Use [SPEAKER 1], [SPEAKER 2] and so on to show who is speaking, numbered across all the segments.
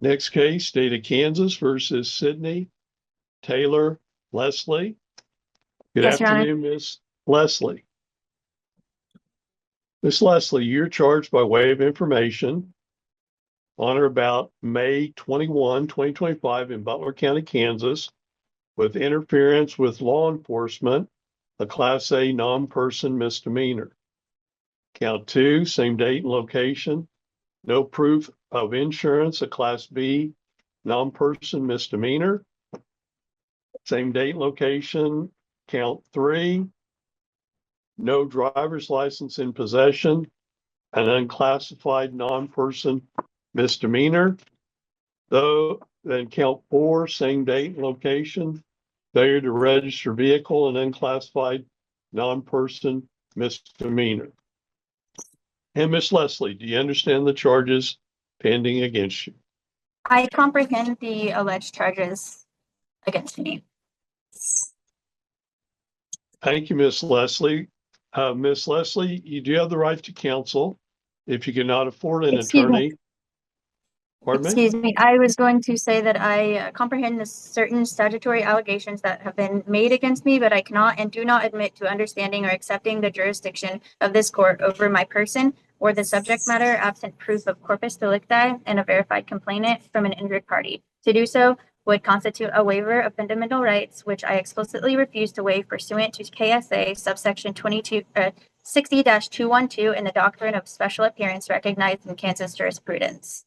[SPEAKER 1] Next case, State of Kansas versus Sydney Taylor Leslie. Good
[SPEAKER 2] Yes, Your Honor.
[SPEAKER 1] afternoon, Miss Leslie. Miss Leslie, you're charged by way of information on or about May 21, 2025 in Butler County, Kansas, with interference with law enforcement, a Class A non-person misdemeanor. Count 2, same date and location, no proof of insurance, a Class B non-person misdemeanor. Same date and location. Count 3, no driver's license in possession, an unclassified non-person misdemeanor. Then count 4, same date and location, failure to register vehicle, and unclassified non-person misdemeanor. And Miss Leslie, do you understand the charges pending against you?
[SPEAKER 2] I comprehend the alleged charges against me.
[SPEAKER 1] Thank you, Miss Leslie. Miss Leslie, you do have the right to counsel. If you cannot afford an attorney. Pardon me?
[SPEAKER 2] Excuse me. I was going to say that I comprehend the certain statutory allegations that have been made against me, but I cannot and do not admit to understanding or accepting the jurisdiction of this court over my person or the subject matter absent proof of corpus delicti and a verified complainant from an injured party. To do so would constitute a waiver of fundamental rights, which I explicitly refuse to waive pursuant to KSA subsection 60-212 in the doctrine of special appearance recognized in Kansas jurisprudence.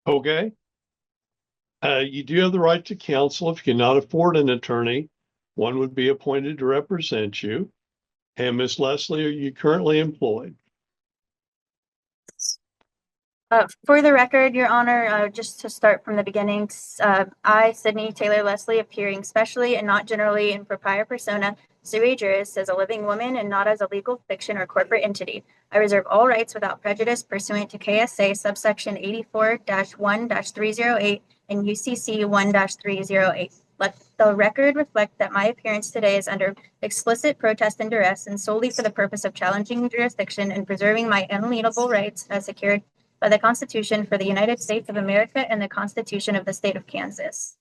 [SPEAKER 1] Okay. You do have the right to counsel. If you cannot afford an attorney, one would be appointed to represent you. And Miss Leslie, are you currently employed?
[SPEAKER 2] For the record, Your Honor, just to start from the beginning, I, Sydney Taylor Leslie, appearing specially and not generally in propria persona, sui juris, as a living woman and not as a legal fiction or corporate entity. I reserve all rights without prejudice pursuant to KSA subsection 84-1-308 and UCC 1-308. Let the record reflect that my appearance today is under explicit protest and duress and solely for the purpose of challenging jurisdiction and preserving my unalienable rights as secured by the Constitution for the United States of America and the Constitution of the State of Kansas.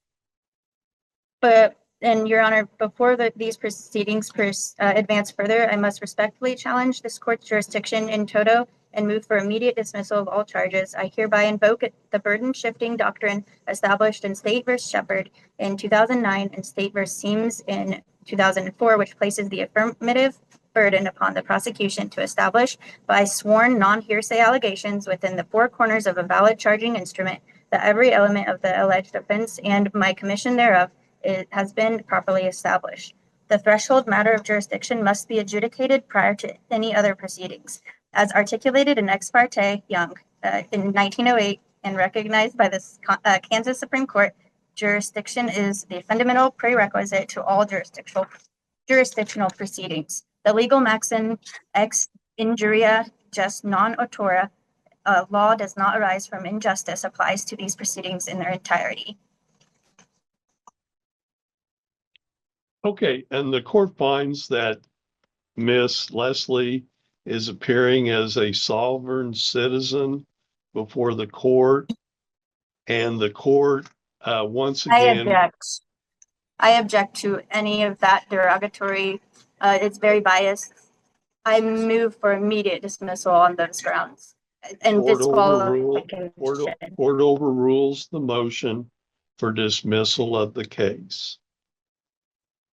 [SPEAKER 2] And Your Honor, before these proceedings advance further, I must respectfully challenge this court's jurisdiction in toto and move for immediate dismissal of all charges. I hereby invoke the burden-shifting doctrine established in State v. Shepard in 2009 and State v. Seams in 2004, which places the affirmative burden upon the prosecution to establish by sworn non-hearsay allegations within the four corners of a valid charging instrument that every element of the alleged offense and my commission thereof has been properly established. The threshold matter of jurisdiction must be adjudicated prior to any other proceedings. As articulated in Ex parte Young in 1908 and recognized by the Kansas Supreme Court, jurisdiction is the fundamental prerequisite to all jurisdictional proceedings. The legal maxim ex injuria just non autora, law does not arise from injustice, applies to these proceedings in their entirety.
[SPEAKER 1] Okay, and the court finds that Miss Leslie is appearing as a sovereign citizen before the court, and the court once again.
[SPEAKER 2] I object to any of that derogatory. It's very biased. I move for immediate dismissal on those grounds and
[SPEAKER 1] Court
[SPEAKER 2] disqualification.
[SPEAKER 1] Court overrules the motion for dismissal of the case.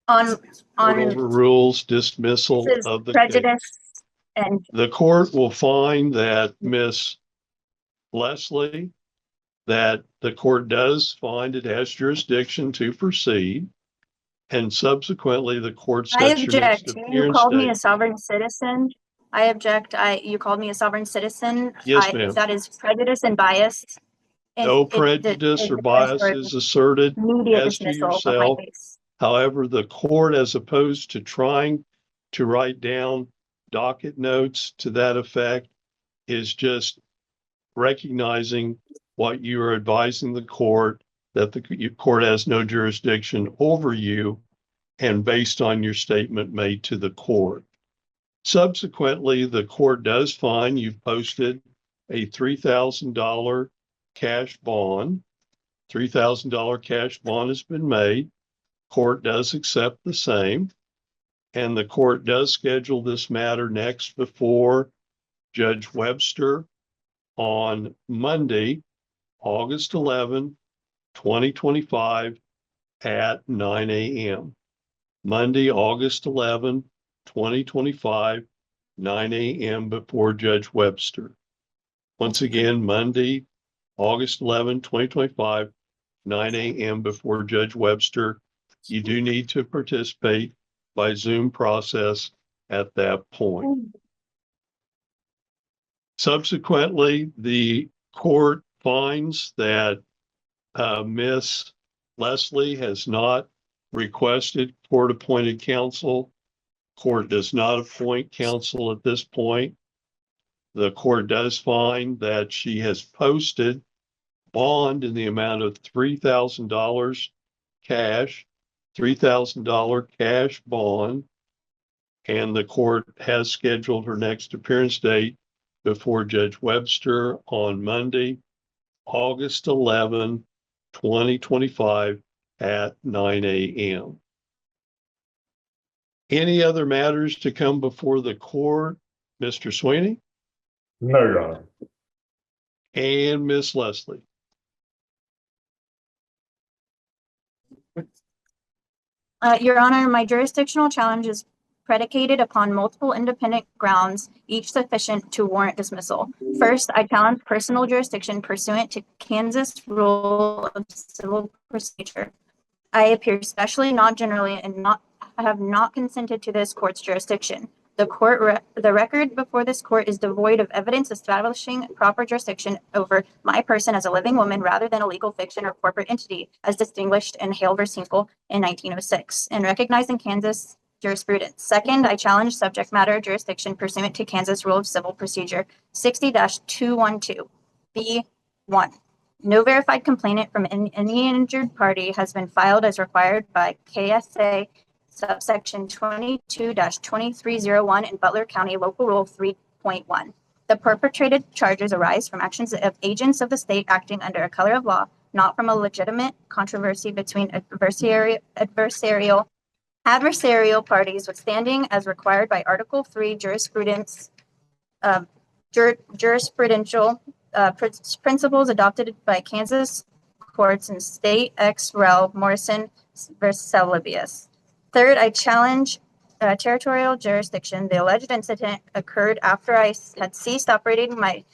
[SPEAKER 1] Court overrules dismissal of the
[SPEAKER 2] prejudice
[SPEAKER 1] case.
[SPEAKER 2] And
[SPEAKER 1] the court will find that Miss Leslie, that the court does find it has jurisdiction to proceed, and subsequently the court sets
[SPEAKER 2] I object.
[SPEAKER 1] Your next
[SPEAKER 2] You called me a sovereign citizen. I object. You called me a sovereign citizen.
[SPEAKER 1] Yes, ma'am.
[SPEAKER 2] That is prejudice and bias.
[SPEAKER 1] No prejudice or bias is asserted as to yourself. However, the court, as opposed to trying to write down docket notes to that effect, is just recognizing what you are advising the court, that the court has no jurisdiction over you, and based on your statement made to the court. Subsequently, the court does find you've posted a $3,000 cash bond. $3,000 cash bond has been made. Court does accept the same. And the court does schedule this matter next before Judge Webster on Monday, August 11, 2025 at 9 a.m. Monday, August 11, 2025, 9 a.m. before Judge Webster. Once again, Monday, August 11, 2025, 9 a.m. before Judge Webster. You do need to participate by Zoom process at that point. Subsequently, the court finds that Miss Leslie has not requested court-appointed counsel. Court does not appoint counsel at this point. The court does find that she has posted bond in the amount of $3,000 cash, $3,000 cash bond, and the court has scheduled her next appearance date before Judge Webster on Monday, August 11, 2025 at 9 a.m. Any other matters to come before the court, Mr. Sweeney?
[SPEAKER 3] No, Your Honor.
[SPEAKER 1] And Miss Leslie?
[SPEAKER 2] Your Honor, my jurisdictional challenge is predicated upon multiple independent grounds, each sufficient to warrant dismissal. First, I challenge personal jurisdiction pursuant to Kansas Rule of Civil Procedure. I appear specially, not generally, and have not consented to this court's jurisdiction. The record before this court is devoid of evidence establishing proper jurisdiction over my person as a living woman rather than a legal fiction or corporate entity, as distinguished in Hale v. Hinkle in 1906, and recognizing Kansas jurisprudence. Second, I challenge subject matter jurisdiction pursuant to Kansas Rule of Civil Procedure 60-212, B1. No verified complainant from any injured party has been filed as required by KSA subsection 22-2301 in Butler County Local Rule 3.1. The perpetrated charges arise from actions of agents of the state acting under a color of law, not from a legitimate controversy between adversarial parties withstanding as required by Article 3 jurisprudence, jurisprudential principles adopted by Kansas courts in State ex rel. Morrison versus Celebius. Third, I challenge territorial jurisdiction. The alleged incident occurred after I had ceased operating my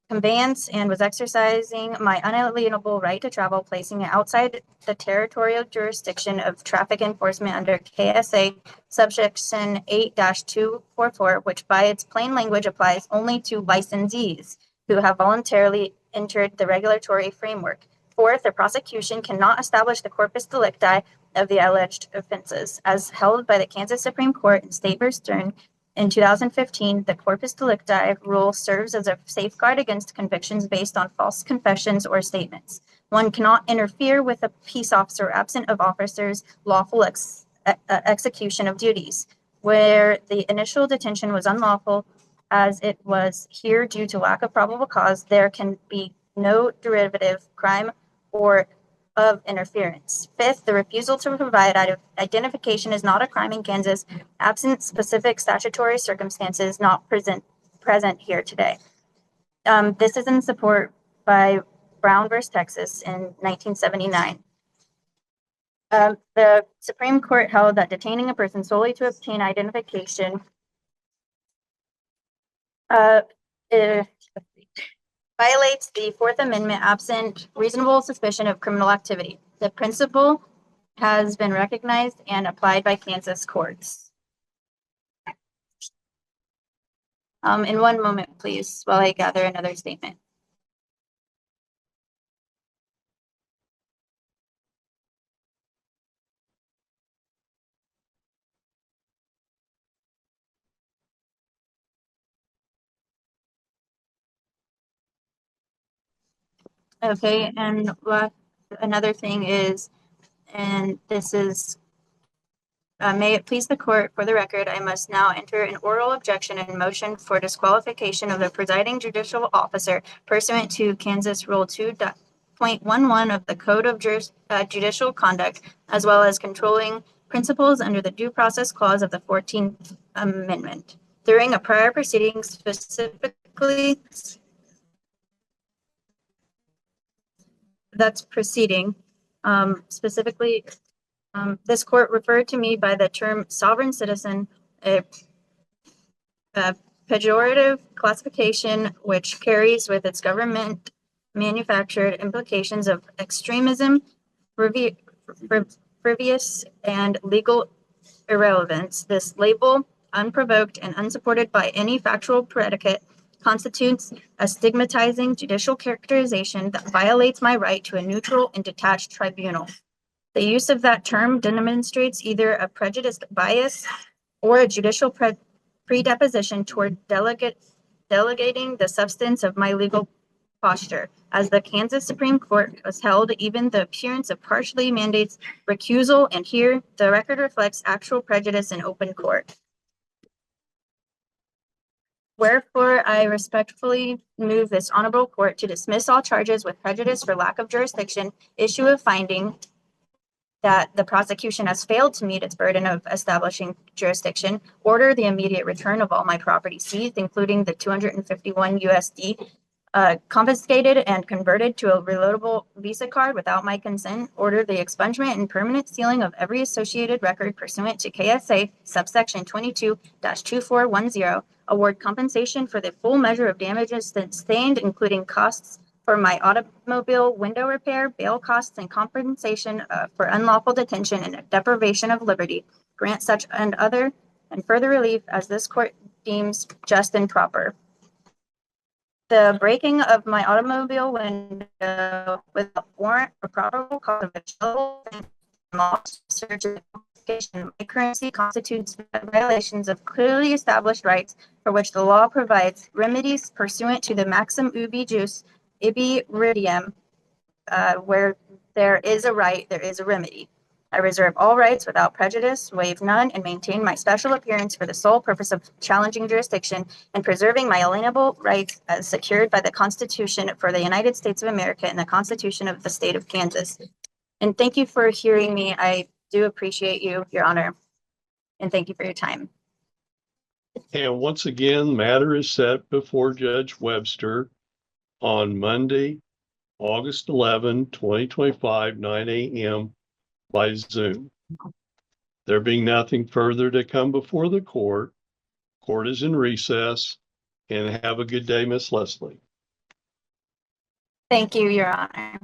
[SPEAKER 2] conveyance and was exercising my unalienable right to travel, placing it outside the territorial jurisdiction of traffic enforcement under KSA subsection 8-244, which by its plain language applies only to licensees who have voluntarily entered the regulatory framework. Fourth, the prosecution cannot establish the corpus delicti of the alleged offenses. As held by the Kansas Supreme Court in State v. Stern in 2015, the corpus delicti rule serves as a safeguard against convictions based on false confessions or statements. One cannot interfere with a peace officer absent of officer's lawful execution of duties. Where the initial detention was unlawful, as it was here due to lack of probable cause, there can be no derivative crime or of interference. Fifth, the refusal to provide identification is not a crime in Kansas, absent specific statutory circumstances not present here today. This is in support by Brown versus Texas in 1979. The Supreme Court held that detaining a person solely to obtain identification violates the Fourth Amendment absent reasonable suspicion of criminal activity. The principle has been recognized and applied by Kansas courts. In one moment, please, while I gather another statement. Okay, and another thing is, and this is May it please the court, for the record, I must now enter an oral objection and motion for disqualification of the presiding judicial officer pursuant to Kansas Rule 2.11 of the Code of Judicial Conduct, as well as controlling principles under the Due Process Clause of the 14th Amendment. During a prior proceeding, specifically, that's proceeding, specifically, this court referred to me by the term sovereign citizen, a pejorative classification which carries with its government manufactured implications of extremism, frivolous, and legal irrelevance. This label, unprovoked and unsupported by any factual predicate, constitutes a stigmatizing judicial characterization that violates my right to a neutral and detached tribunal. The use of that term demonstrates either a prejudiced bias or a judicial predisposition toward delegating the substance of my legal posture. As the Kansas Supreme Court has held, even the appearance of partially mandates recusal, and here the record reflects actual prejudice in open court. Wherefore, I respectfully move this honorable court to dismiss all charges with prejudice for lack of jurisdiction, issue a finding that the prosecution has failed to meet its burden of establishing jurisdiction, order the immediate return of all my property seized, including the 251 USD, confiscated and converted to a reloadable Visa card without my consent, order the expungement and permanent sealing of every associated record pursuant to KSA subsection 22-2410, award compensation for the full measure of damages sustained, including costs for my automobile window repair, bail costs, and compensation for unlawful detention and deprivation of liberty, grant such and other and further relief as this court deems just and proper. The breaking of my automobile window without warrant or probable cause of a search and confiscation of my currency constitutes violations of clearly established rights for which the law provides remedies pursuant to the maxim ubi jus ibi ridium, where there is a right, there is a remedy. I reserve all rights without prejudice, waive none, and maintain my special appearance for the sole purpose of challenging jurisdiction and preserving my alienable rights as secured by the Constitution for the United States of America and the Constitution of the State of Kansas. And thank you for hearing me. I do appreciate you, Your Honor, and thank you for your time.
[SPEAKER 1] And once again, matter is set before Judge Webster on Monday, August 11, 2025, 9 a.m. by Zoom. There being nothing further to come before the court is in recess, and have a good day, Miss Leslie.
[SPEAKER 2] Thank you, Your Honor.